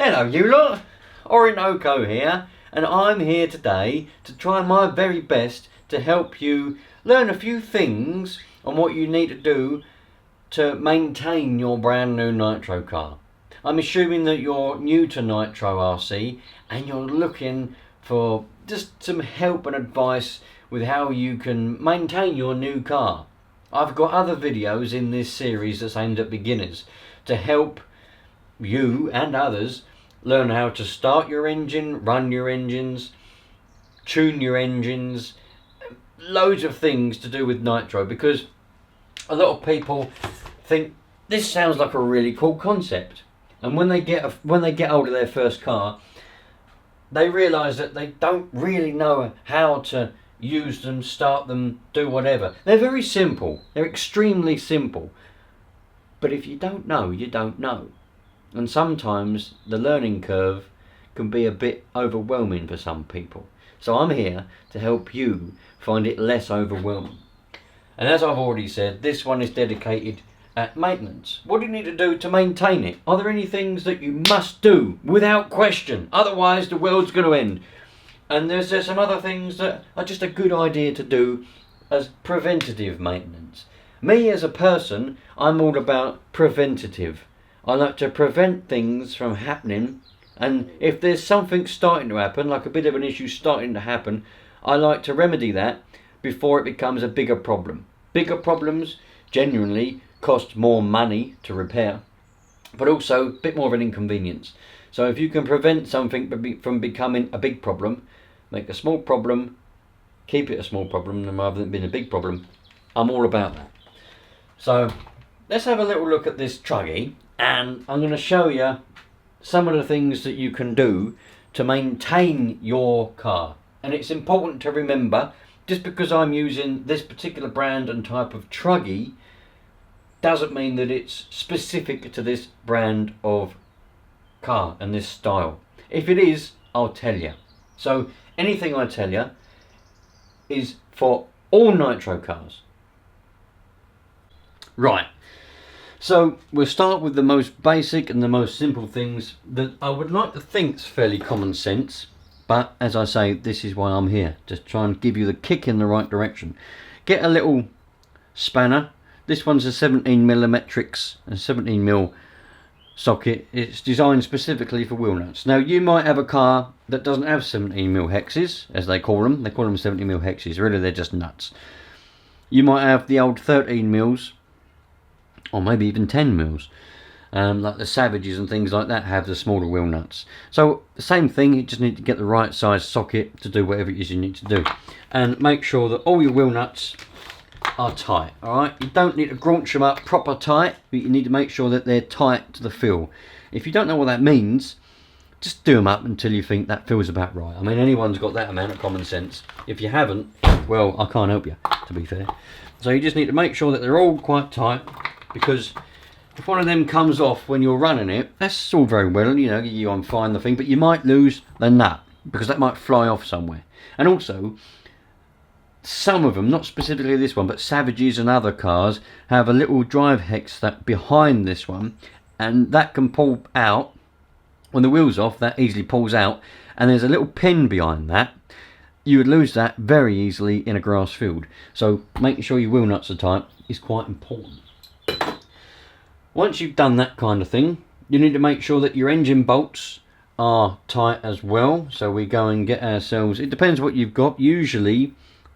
Hello you lot, Orinoco here, and I'm here today to try my very best to help you learn a few things on what you need to do to maintain your brand new Nitro car. I'm assuming that you're new to Nitro RC and you're looking for just some help and advice with how you can maintain your new car. I've got other videos in this series that's aimed at beginners to help you and others learn how to start your engine, run your engines, tune your engines, loads of things to do with Nitro, because a lot of people think this sounds like a really cool concept, and when they get hold of their first car, they realise that they don't really know how to use them, start them, do whatever. They're very simple, they're extremely simple, but if you don't know, you don't know. And sometimes the learning curve can be a bit overwhelming for some people. So I'm here to help you find it less overwhelming. And as I've already said, this one is dedicated at maintenance. What do you need to do to maintain it? Are there any things that you must do without question? Otherwise the world's going to end. And there's some other things that are just a good idea to do as preventative maintenance. Me as a person, I'm all about preventative. I like to prevent things from happening, and if there's something starting to happen, like a bit of an issue starting to happen, I like to remedy that before it becomes a bigger problem. Bigger problems genuinely cost more money to repair, but also a bit more of an inconvenience. So if you can prevent something from becoming a big problem, make a small problem, keep it a small problem rather than being a big problem, I'm all about that. So let's have a little look at this truggy. And I'm going to show you some of the things that you can do to maintain your car. And it's important to remember, just because I'm using this particular brand and type of truggy doesn't mean that it's specific to this brand of car and this style. If it is, I'll tell you. So anything I tell you is for all Nitro cars. Right. So we'll start with the most basic and the most simple things that I would like to think is fairly common sense, but as I say, this is why I'm here, to try and give you the kick in the right direction. Get a little spanner. This one's a 17mm, a 17mm socket. It's designed specifically for wheel nuts. Now you might have a car that doesn't have 17mm hexes, as they call them. They call them 17mm hexes. Really, they're just nuts. You might have the old 13mm. Or maybe even 10mm, like the Savages and things like that have the smaller wheel nuts. So the same thing, you just need to get the right size socket to do whatever it is you need to do, and make sure that all your wheel nuts are tight. All right, you don't need to graunch them up proper tight, but you need to make sure that they're tight to the feel. If you don't know what that means, just do them up until you think that feels about right. I mean, anyone's got that amount of common sense. If you haven't, well, I can't help you, to be fair. So you just need to make sure that they're all quite tight, because if one of them comes off when you're running it, that's all very well, you know, you unfine the thing, but you might lose the nut because that might fly off somewhere. And also, some of them, not specifically this one, but Savages and other cars have a little drive hex that behind this one, and that can pull out when the wheel's off. That easily pulls out, and there's a little pin behind that. You would lose that very easily in a grass field. So making sure your wheel nuts are tight is quite important. Once you've done that kind of thing, you need to make sure that your engine bolts are tight as well. So we go and get ourselves, it depends what you've got, usually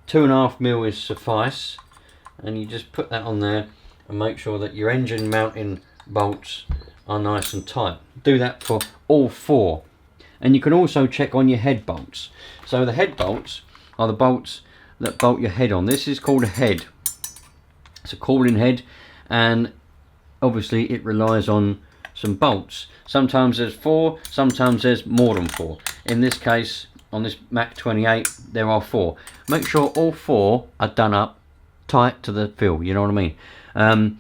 2.5mm is suffice, and you just put that on there and make sure that your engine mounting bolts are nice and tight. Do that for all four. And you can also check on your head bolts. So the head bolts are the bolts that bolt your head on. This is called a head. It's a cooling head, and obviously it relies on some bolts. Sometimes there's 4, sometimes there's more than 4. In this case, on this Mach 28, there are 4. Make sure all 4 are done up tight to the feel, you know what I mean?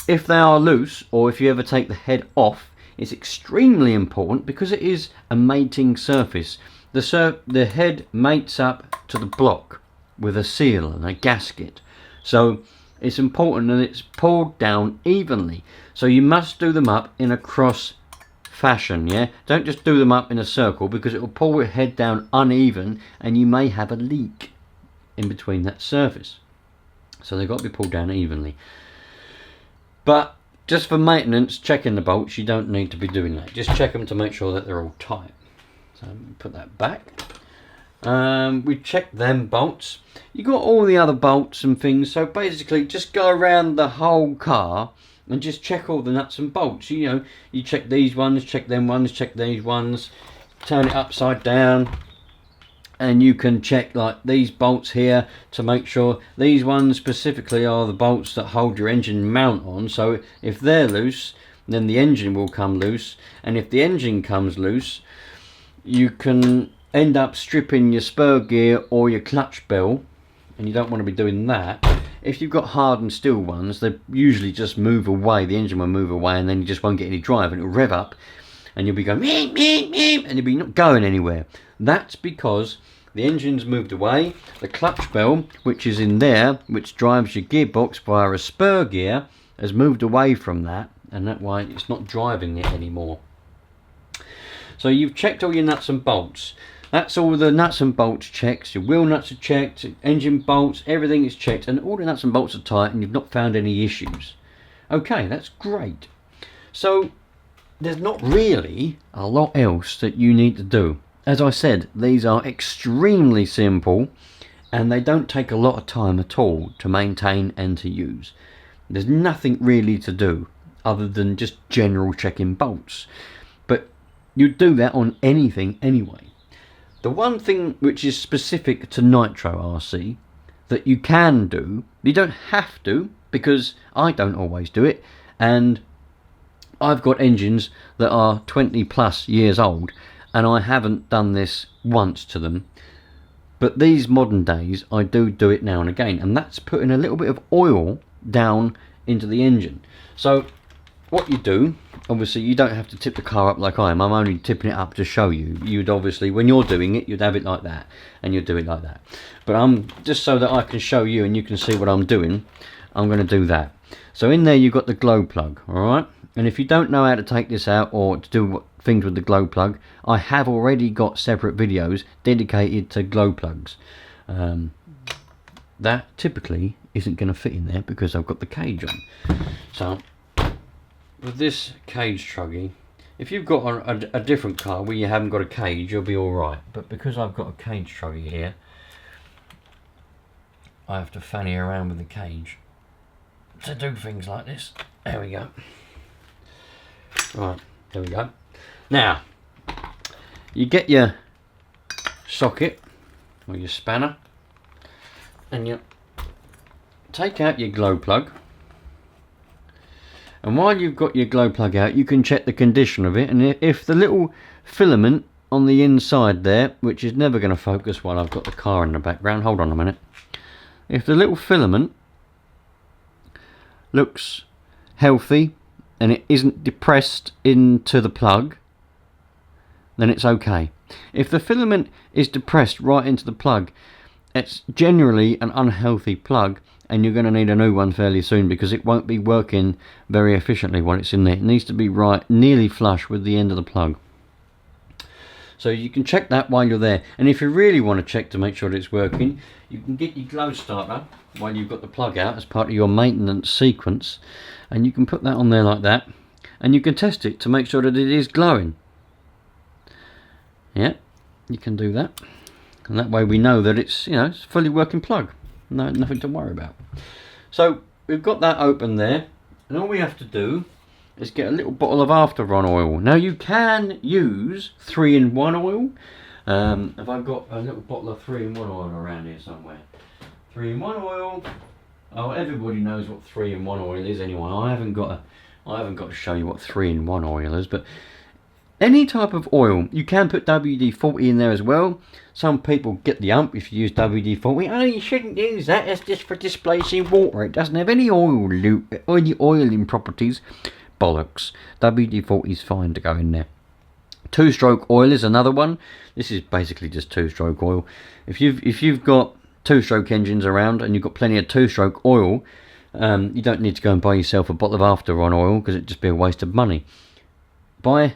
If they are loose, or if you ever take the head off, it's extremely important because it is a mating surface. The head mates up to the block with a seal and a gasket. So it's important that it's pulled down evenly. So you must do them up in a cross fashion, yeah? Don't just do them up in a circle, because it will pull your head down uneven and you may have a leak in between that surface. So they've got to be pulled down evenly. But just for maintenance, checking the bolts, you don't need to be doing that. Just check them to make sure that they're all tight. So put that back. We checked them bolts. You got all the other bolts and things, so basically just go around the whole car and just check all the nuts and bolts. You know, you check these ones, check them ones, check these ones, turn it upside down, and you can check like these bolts here to make sure these ones specifically are the bolts that hold your engine mount on. So if they're loose, then the engine will come loose, and if the engine comes loose, you can end up stripping your spur gear or your clutch bell, and you don't want to be doing that. If you've got hardened steel ones, they usually just move away, the engine will move away, and then you just won't get any drive, and it'll rev up and you'll be going meep, meep, meep, and you'll be not going anywhere. That's because the engine's moved away, the clutch bell, which is in there, which drives your gearbox via a spur gear, has moved away from that, and that way it's not driving it anymore. So you've checked all your nuts and bolts. That's all the nuts and bolts checked. Your wheel nuts are checked, engine bolts, everything is checked, and all the nuts and bolts are tight, and you've not found any issues. Okay, that's great. So there's not really a lot else that you need to do. As I said, these are extremely simple, and they don't take a lot of time at all to maintain and to use. There's nothing really to do other than just general checking bolts. But you do that on anything anyway. The one thing which is specific to Nitro RC that you can do, you don't have to, because I don't always do it, and I've got engines that are 20 plus years old, and I haven't done this once to them, but these modern days I do it now and again, and that's putting a little bit of oil down into the engine. So what you do, obviously you don't have to tip the car up like I am. I'm only tipping it up to show you. You'd obviously, when you're doing it, you'd have it like that, and you'd do it like that. But I'm just so that I can show you and you can see what I'm doing, I'm going to do that. So in there you've got the glow plug, alright? And if you don't know how to take this out or to do things with the glow plug, I have already got separate videos dedicated to glow plugs. That typically isn't going to fit in there because I've got the cage on. So with this cage truggy, if you've got a different car where you haven't got a cage, you'll be alright. But because I've got a cage truggy here, I have to fanny around with the cage to do things like this. There we go. Right, there we go. Now, you get your socket or your spanner, and you take out your glow plug. And while you've got your glow plug out, you can check the condition of it, and if the little filament on the inside there, which is never going to focus while I've got the car in the background, hold on a minute. If the little filament looks healthy and it isn't depressed into the plug, then it's okay. If the filament is depressed right into the plug, it's generally an unhealthy plug, and you're going to need a new one fairly soon because it won't be working very efficiently while it's in there. It needs to be right nearly flush with the end of the plug. So you can check that while you're there, and if you really want to check to make sure that it's working, you can get your glow starter while you've got the plug out as part of your maintenance sequence, and you can put that on there like that, and you can test it to make sure that it is glowing. Yeah, you can do that, and that way we know that it's, you know, it's a fully working plug. No, nothing to worry about. So we've got that open there, and all we have to do is get a little bottle of after-run oil. Now you can use 3-in-1 oil. If I've got a little bottle of 3-in-1 oil around here somewhere. 3-in-1 oil. Oh, everybody knows what 3-in-1 oil is anyway. I haven't got to show you what 3-in-1 oil is, but any type of oil. You can put WD-40 in there as well. Some people get the ump if you use WD-40. Oh, you shouldn't use that. It's just for displacing water. It doesn't have any oiling properties. Bollocks. WD-40 is fine to go in there. 2-stroke oil is another one. This is basically just 2-stroke oil. If you've got 2-stroke engines around and you've got plenty of 2-stroke oil, you don't need to go and buy yourself a bottle of after-run oil because it'd just be a waste of money. Buy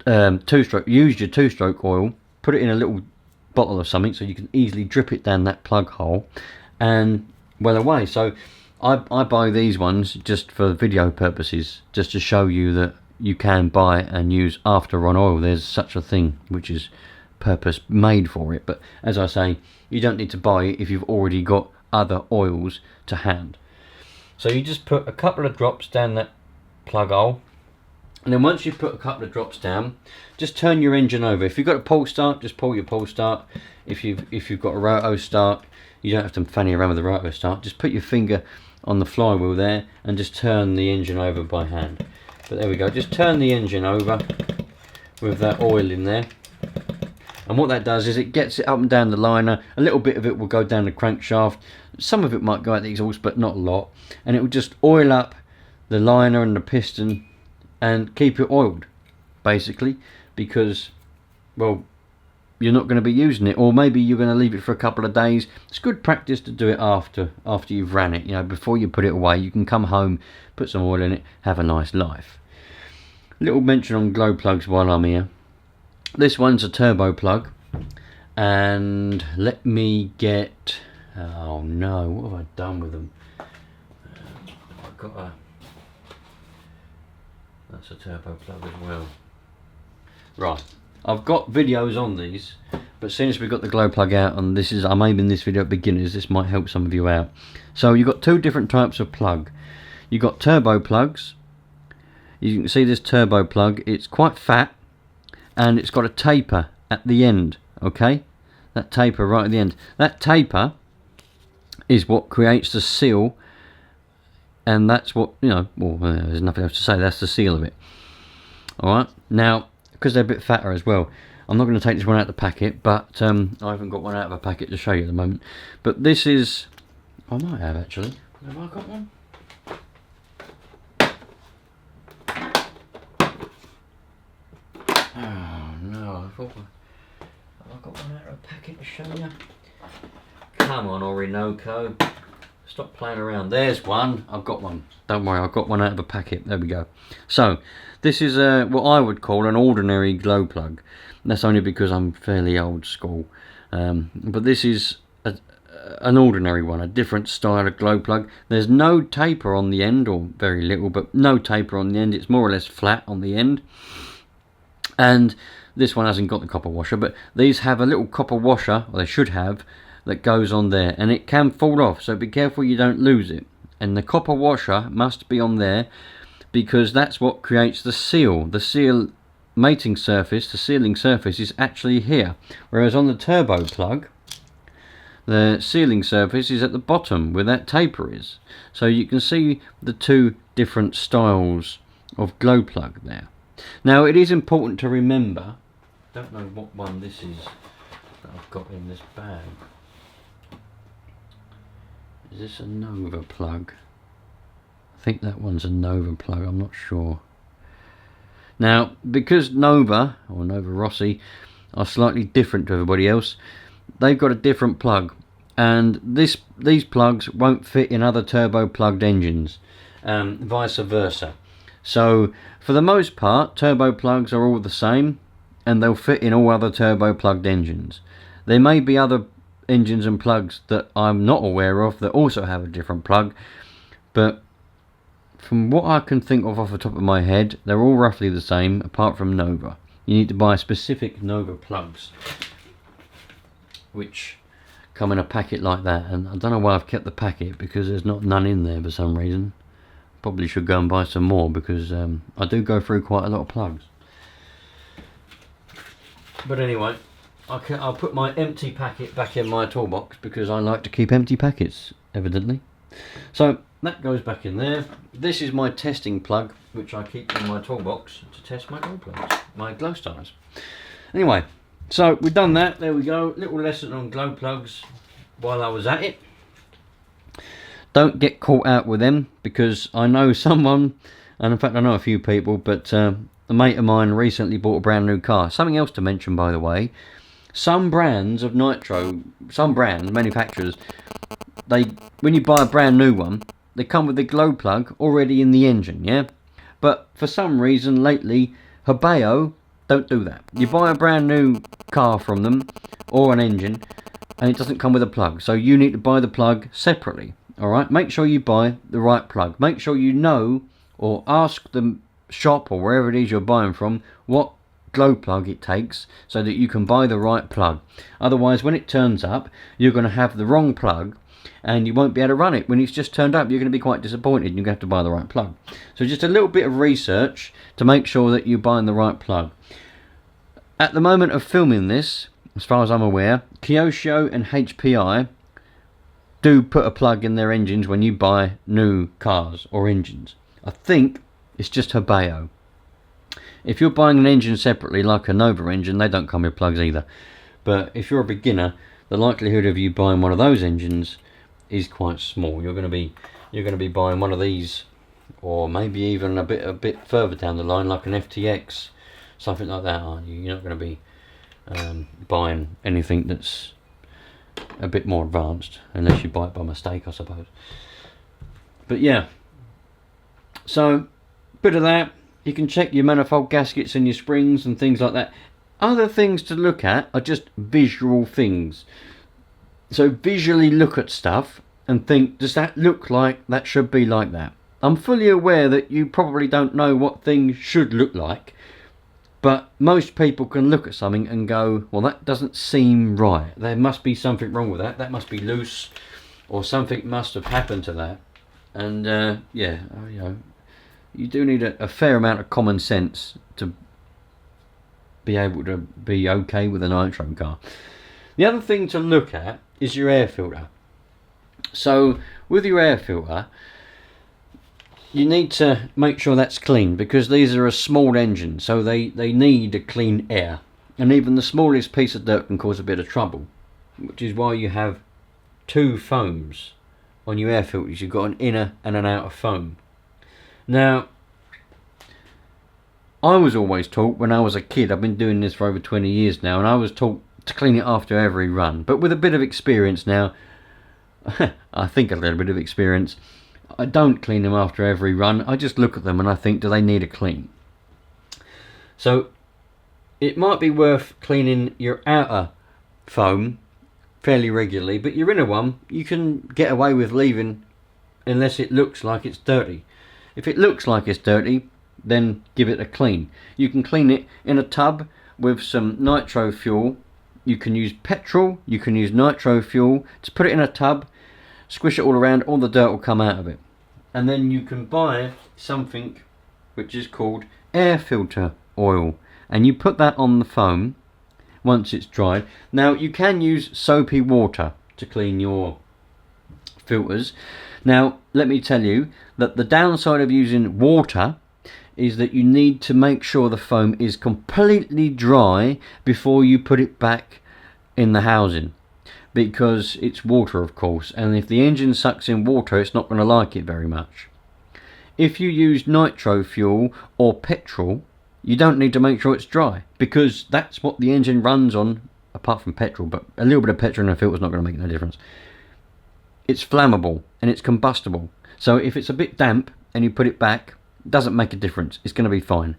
use your two-stroke oil, put it in a little bottle or something so you can easily drip it down that plug hole and well away. So I buy these ones just for video purposes, just to show you that you can buy and use after run oil. There's such a thing which is purpose made for it, but as I say, you don't need to buy it if you've already got other oils to hand. So you just put a couple of drops down that plug hole, and then once you've put a couple of drops down, just turn your engine over. If you've got a pull start, just pull your pull start. If you've got a roto start, you don't have to fanny around with the roto start. Just put your finger on the flywheel there and just turn the engine over by hand. But there we go, just turn the engine over with that oil in there, and what that does is it gets it up and down the liner. A little bit of it will go down the crankshaft, some of it might go out the exhaust, but not a lot, and it will just oil up the liner and the piston and keep it oiled, basically, because, well, you're not going to be using it, or maybe you're going to leave it for a couple of days. It's good practice to do it after you've ran it. You know, before you put it away, you can come home, put some oil in it, have a nice life. Little mention on glow plugs while I'm here. This one's a turbo plug, and let me get, oh no, what have I done with them? I've got a, that's a turbo plug as well. Right, I've got videos on these, but since we've got the glow plug out, and this is, I'm aiming this video at beginners, this might help some of you out. So you've got two different types of plug. You've got turbo plugs. You can see this turbo plug, it's quite fat, and it's got a taper at the end, okay? That taper right at the end. That taper is what creates the seal, and that's what, you know, well, there's nothing else to say, that's the seal of it. Alright, now, because they're a bit fatter as well, I'm not going to take this one out of the packet, but I haven't got one out of a packet to show you at the moment. But this is, I might have actually. Have I got one? Oh no, I thought, have I got one out of a packet to show you? Come on, Orinoco. Stop playing around. There's one. I've got one. Don't worry, I've got one out of a packet. There we go. So, this is what I would call an ordinary glow plug. That's only because I'm fairly old school. But this is an ordinary one, a different style of glow plug. There's no taper on the end, or very little, but no taper on the end. It's more or less flat on the end. And this one hasn't got the copper washer, but these have a little copper washer, or they should have, that goes on there, and it can fall off, so be careful you don't lose it. And the copper washer must be on there, because that's what creates the seal. The seal mating surface, the sealing surface, is actually here, whereas on the turbo plug, the sealing surface is at the bottom where that taper is. So you can see the two different styles of glow plug there. Now it is important to remember, I don't know what one this is that I've got in this bag. Is this a Nova plug? I think that one's a Nova plug, I'm not sure. Now, because Nova, or Nova Rossi, are slightly different to everybody else, they've got a different plug. And these plugs won't fit in other turbo plugged engines, vice versa. So, for the most part, turbo plugs are all the same, and they'll fit in all other turbo plugged engines. There may be other engines and plugs that I'm not aware of that also have a different plug, but from what I can think of off the top of my head, they're all roughly the same, apart from Nova. You need to buy specific Nova plugs, which come in a packet like that, and I don't know why I've kept the packet, because there's none in there for some reason. Probably should go and buy some more, because I do go through quite a lot of plugs. But anyway, I'll put my empty packet back in my toolbox, because I like to keep empty packets, evidently. So that goes back in there. This is my testing plug, which I keep in my toolbox to test my glow plugs, my glow stars. Anyway, so we've done that. There we go. Little lesson on glow plugs while I was at it. Don't get caught out with them, because I know someone, and in fact I know a few people, but a mate of mine recently bought a brand new car. Something else to mention, by the way, some brands of Nitro, some brands, manufacturers, when you buy a brand new one, they come with the glow plug already in the engine, yeah? But for some reason lately, Hobeo don't do that. You buy a brand new car from them, or an engine, and it doesn't come with a plug. So you need to buy the plug separately. Alright, make sure you buy the right plug. Make sure you know, or ask the shop, or wherever it is you're buying from, what glow plug it takes, so that you can buy the right plug. Otherwise, when it turns up, you're going to have the wrong plug, and you won't be able to run it. When it's just turned up, you're going to be quite disappointed, and you're going to have to buy the right plug. So just a little bit of research to make sure that you're buying the right plug. At the moment of filming this, as far as I'm aware, Kyosho and HPI do put a plug in their engines when you buy new cars or engines. I think it's just Hebeo. If you're buying an engine separately, like a Nova engine, they don't come with plugs either. But if you're a beginner, the likelihood of you buying one of those engines is quite small. You're going to be buying one of these, or maybe even a bit further down the line, like an FTX, something like that, aren't you? You're not going to be buying anything that's a bit more advanced, unless you buy it by mistake, I suppose. But yeah, so bit of that. You can check your manifold gaskets and your springs and things like that. Other things to look at are just visual things. So visually look at stuff and think, does that look like that should be like that? I'm fully aware that you probably don't know what things should look like, but most people can look at something and go, well, that doesn't seem right. There must be something wrong with that. That must be loose, or something must have happened to that. And yeah, you know, you do need a fair amount of common sense to be able to be okay with a nitro car. The other thing to look at is your air filter. So with your air filter, you need to make sure that's clean, because these are a small engine, so they need a clean air, and even the smallest piece of dirt can cause a bit of trouble, which is why you have two foams on your air filters. You've got an inner and an outer foam. Now, I was always taught when I was a kid, I've been doing this for over 20 years now, and I was taught to clean it after every run. But with a bit of experience now, I think a little bit of experience, I don't clean them after every run. I just look at them and I think, do they need a clean? So it might be worth cleaning your outer foam fairly regularly, but your inner one you can get away with leaving unless it looks like it's dirty. If it looks like it's dirty, then give it a clean. You can clean it in a tub with some nitro fuel. You can use petrol, you can use nitro fuel. Just put it in a tub, squish it all around, all the dirt will come out of it. And then you can buy something which is called air filter oil, and you put that on the foam once it's dried. Now you can use soapy water to clean your filters. Now let me tell you that the downside of using water is that you need to make sure the foam is completely dry before you put it back in the housing, because it's water, of course, and if the engine sucks in water, it's not going to like it very much. If you use nitro fuel or petrol, you don't need to make sure it's dry, because that's what the engine runs on, apart from petrol, but a little bit of petrol in a filter is not going to make no difference. It's flammable and it's combustible, so if it's a bit damp and you put it back, it doesn't make a difference, it's going to be fine.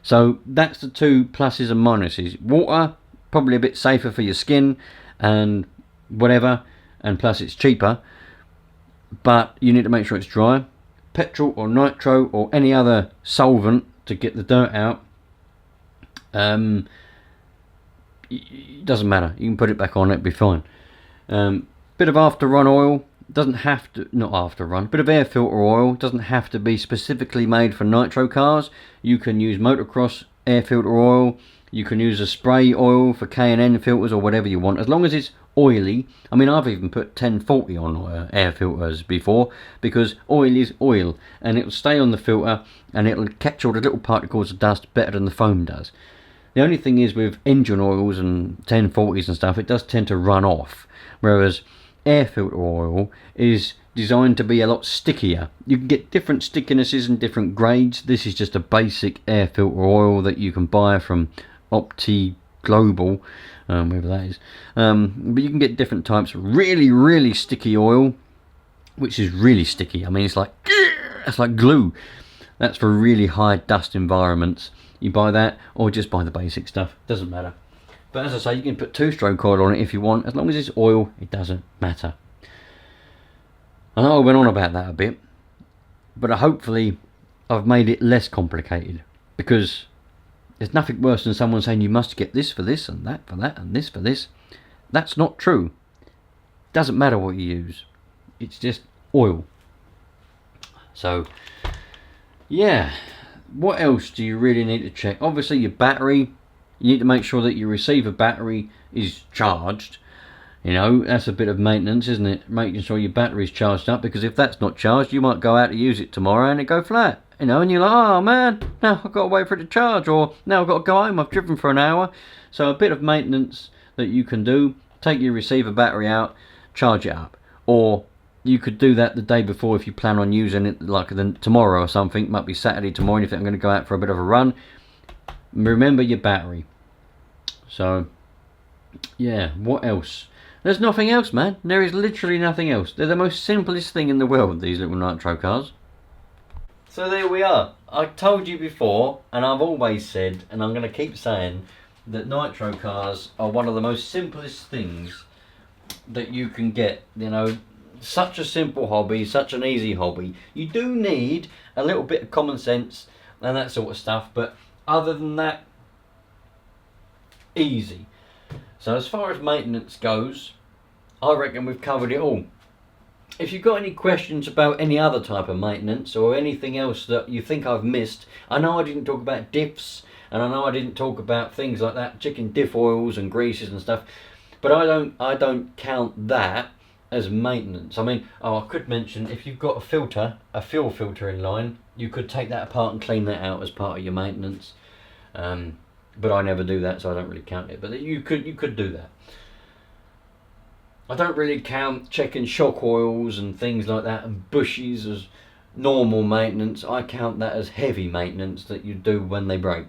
So that's the two pluses and minuses. Water, probably a bit safer for your skin and whatever, and plus it's cheaper, but you need to make sure it's dry. Petrol or nitro or any other solvent to get the dirt out, it doesn't matter, you can put it back on, it'll be fine. Bit of after run oil, doesn't have to, not after run, bit of air filter oil, doesn't have to be specifically made for nitro cars. You can use motocross air filter oil, you can use a spray oil for K&N filters or whatever you want, as long as it's oily. I mean, I've even put 1040 on air filters before, because oil is oil and it'll stay on the filter and it'll catch all the little particles of dust better than the foam does. The only thing is, with engine oils and 1040s and stuff, it does tend to run off, whereas air filter oil is designed to be a lot stickier. You can get different stickinesses and different grades. This is just a basic air filter oil that you can buy from Opti Global, wherever that is, but you can get different types. Really sticky oil, which is really sticky. I mean, it's like glue. That's for really high dust environments. you buy that, or just buy the basic stuff, doesn't matter. But as I say, you can put 2-stroke oil on it if you want. As long as it's oil, it doesn't matter. I know I went on about that a bit, but hopefully I've made it less complicated, because there's nothing worse than someone saying you must get this for this and that for that and this for this. That's not true. Doesn't matter what you use. It's just oil. So, yeah. What else do you really need to check? Obviously your battery. You need to make sure that your receiver battery is charged. You know, that's a bit of maintenance, isn't it? Making sure your battery's charged up, because if that's not charged, you might go out to use it tomorrow and it go flat. You know, and you're like, oh man, now I've got to wait for it to charge, or now I've got to go home, I've driven for an hour. So a bit of maintenance that you can do, take your receiver battery out, charge it up. Or you could do that the day before if you plan on using it, like tomorrow or something. It might be Saturday tomorrow, and if I'm going to go out for a bit of a run, remember your battery. So, yeah, what else? There's nothing else, man. There is literally nothing else. They're the most simplest thing in the world, these little Nitro cars. So there we are. I told you before, and I've always said, and I'm going to keep saying, that Nitro cars are one of the most simplest things that you can get. You know, such a simple hobby, such an easy hobby. You do need a little bit of common sense and that sort of stuff, but other than that, easy. So as far as maintenance goes, I reckon we've covered it all. If you've got any questions about any other type of maintenance or anything else that you think I've missed, I know I didn't talk about diffs, and I know I didn't talk about things like that, checking diff oils and greases and stuff, but I don't count that as maintenance. I mean, I could mention, if you've got a fuel filter in line, you could take that apart and clean that out as part of your maintenance. But I never do that, so I don't really count it. But you could do that. I don't really count checking shock oils and things like that and bushes as normal maintenance. I count that as heavy maintenance that you do when they break.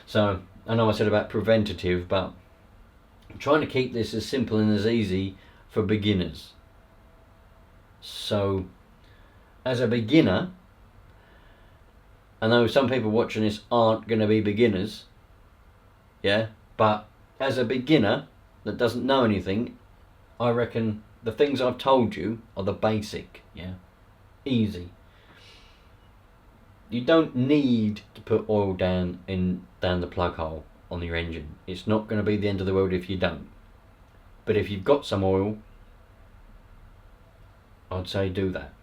So I know I said about preventative, but I'm trying to keep this as simple and as easy for beginners. So as a beginner, I know some people watching this aren't going to be beginners. Yeah, but as a beginner that doesn't know anything, I reckon the things I've told you are the basic. Yeah, easy. You don't need to put oil down the plug hole on your engine. It's not going to be the end of the world if you don't. But if you've got some oil, I'd say do that.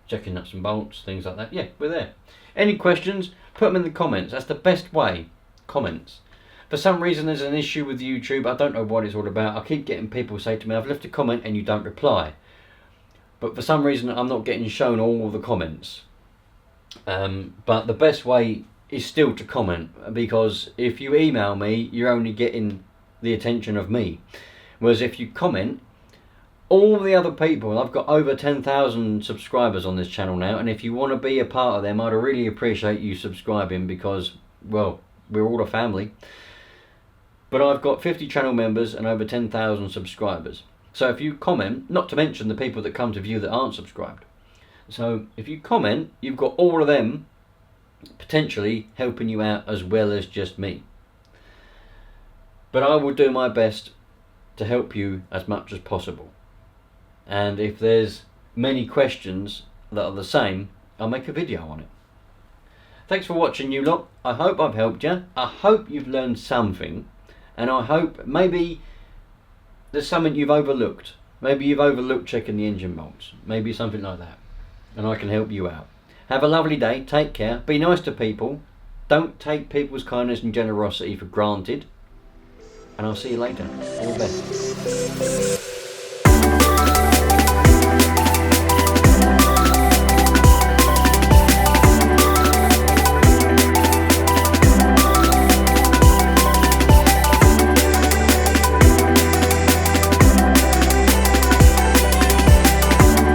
Checking nuts and bolts, things like that. Yeah, we're there. Any questions? Put them in the comments. That's the best way. Comments. For some reason there's an issue with YouTube. I don't know what it's all about. I keep getting people say to me, I've left a comment and you don't reply. But for some reason I'm not getting shown all the comments. But the best way is still to comment, because if you email me, you're only getting the attention of me. Whereas if you comment, all the other people, I've got over 10,000 subscribers on this channel now, and if you want to be a part of them, I'd really appreciate you subscribing, because, well, we're all a family. But I've got 50 channel members and over 10,000 subscribers. So if you comment, not to mention the people that come to view that aren't subscribed. So if you comment, you've got all of them potentially helping you out as well as just me. But I will do my best to help you as much as possible. And if there's many questions that are the same, I'll make a video on it. Thanks for watching, you lot. I hope I've helped you. I hope you've learned something. And I hope maybe there's something you've overlooked. Maybe you've overlooked checking the engine bolts. Maybe something like that. And I can help you out. Have a lovely day. Take care. Be nice to people. Don't take people's kindness and generosity for granted. And I'll see you later. All the best.